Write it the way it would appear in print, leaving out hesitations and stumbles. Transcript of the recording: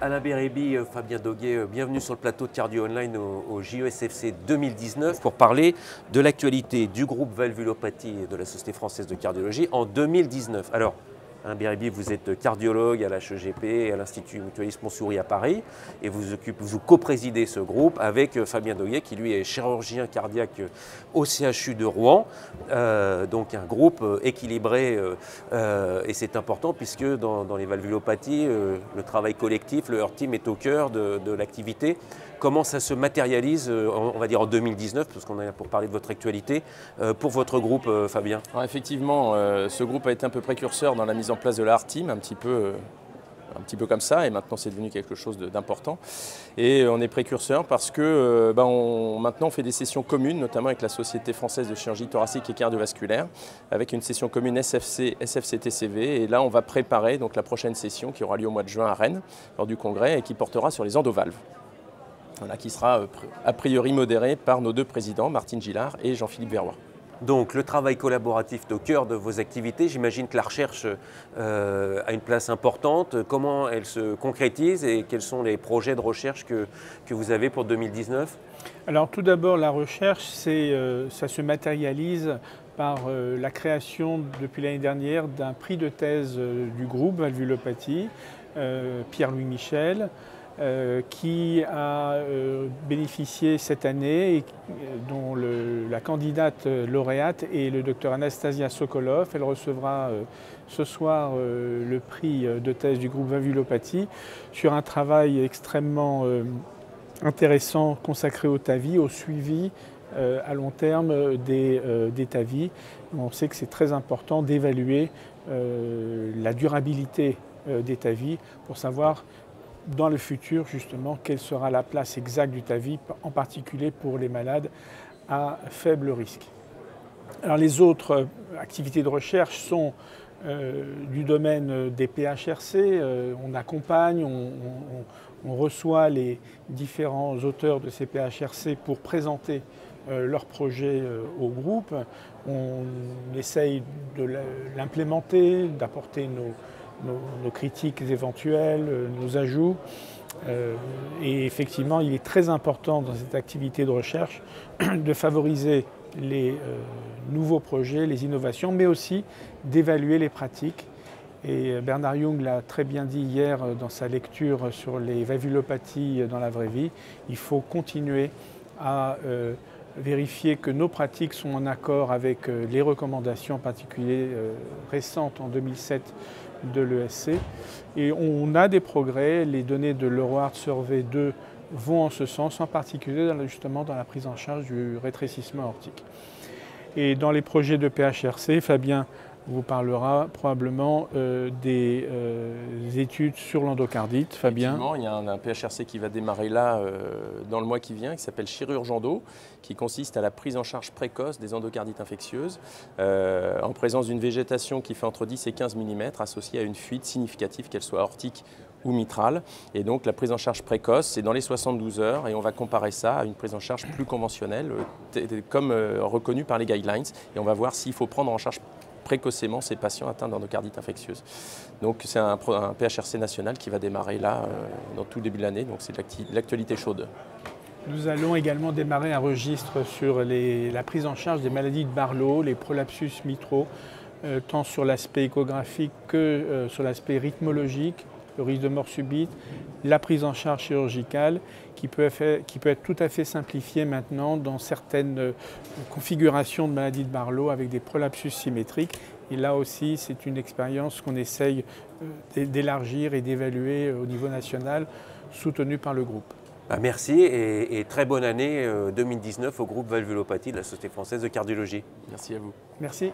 Alain Bérébi, Fabien Doguet, bienvenue sur le plateau de Cardio Online au JESFC 2019 pour parler de l'actualité du groupe Valvulopathie et de la Société française de cardiologie en 2019. Alors, Alain Bérébi, vous êtes cardiologue à l'HEGP et à l'Institut Mutualiste Montsouris à Paris et vous co-présidez ce groupe avec Fabien Doguet qui lui est chirurgien cardiaque au CHU de Rouen. Donc un groupe équilibré et c'est important puisque dans les valvulopathies, le travail collectif, le Heart Team est au cœur de l'activité. Comment ça se matérialise, on va dire en 2019, parce qu'on est là pour parler de votre actualité, pour votre groupe, Fabien? Alors effectivement, ce groupe a été un peu précurseur dans la mise en place de la Heart Team, un petit peu comme ça, et maintenant c'est devenu quelque chose d'important. Et on est précurseur parce que maintenant on fait des sessions communes, notamment avec la Société française de chirurgie thoracique et cardiovasculaire, avec une session commune SFC-TCV. Et là on va préparer donc la prochaine session qui aura lieu au mois de juin à Rennes, lors du congrès, et qui portera sur les endovalves. Voilà, qui sera a priori modéré par nos deux présidents, Martine Gillard et Jean-Philippe Verroy. Donc le travail collaboratif est au cœur de vos activités. J'imagine que la recherche a une place importante. Comment elle se concrétise et quels sont les projets de recherche que vous avez pour 2019? Alors tout d'abord, la recherche, ça se matérialise par la création depuis l'année dernière d'un prix de thèse du groupe Valvulopathie, Pierre-Louis Michel, qui a bénéficié cette année, dont la candidate lauréate est le docteur Anastasia Sokolov. Elle recevra ce soir le prix de thèse du groupe Valvulopathie sur un travail extrêmement intéressant consacré au TAVI, au suivi à long terme des TAVI. On sait que c'est très important d'évaluer la durabilité des TAVI pour savoir dans le futur, justement, quelle sera la place exacte du TAVI, en particulier pour les malades à faible risque. Alors, les autres activités de recherche sont du domaine des PHRC. On accompagne, on reçoit les différents auteurs de ces PHRC pour présenter leurs projets au groupe. On essaye de l'implémenter, d'apporter nos critiques éventuelles, nos ajouts. Et effectivement, il est très important dans cette activité de recherche de favoriser les nouveaux projets, les innovations, mais aussi d'évaluer les pratiques. Et Bernard Young l'a très bien dit hier dans sa lecture sur les valvulopathies dans la vraie vie. Il faut continuer à vérifier que nos pratiques sont en accord avec les recommandations, en particulier récentes en 2007 de l'ESC. Et on a des progrès, les données de l'Euroheart Survey 2 vont en ce sens, en particulier justement dans la prise en charge du rétrécissement aortique. Et dans les projets de PHRC, Fabien vous parlera probablement des études sur l'endocardite. Fabien. Effectivement, il y a un PHRC qui va démarrer là dans le mois qui vient, qui s'appelle Chirurgendo, qui consiste à la prise en charge précoce des endocardites infectieuses en présence d'une végétation qui fait entre 10 et 15 mm associée à une fuite significative, qu'elle soit aortique ou mitrale. Et donc la prise en charge précoce, c'est dans les 72 heures et on va comparer ça à une prise en charge plus conventionnelle, comme reconnue par les guidelines. Et on va voir s'il faut prendre en charge précocement ces patients atteints d'endocardite infectieuse. Donc c'est un PHRC national qui va démarrer là dans tout début de l'année, donc c'est l'actualité chaude. Nous allons également démarrer un registre sur la prise en charge des maladies de Barlow, les prolapsus mitraux, tant sur l'aspect échographique que sur l'aspect rythmologique, le risque de mort subite, la prise en charge chirurgicale qui peut être tout à fait simplifiée maintenant dans certaines configurations de maladies de Barlow avec des prolapsus symétriques. Et là aussi, c'est une expérience qu'on essaye d'élargir et d'évaluer au niveau national, soutenue par le groupe. Merci et très bonne année 2019 au groupe Valvulopathie de la Société française de cardiologie. Merci à vous. Merci.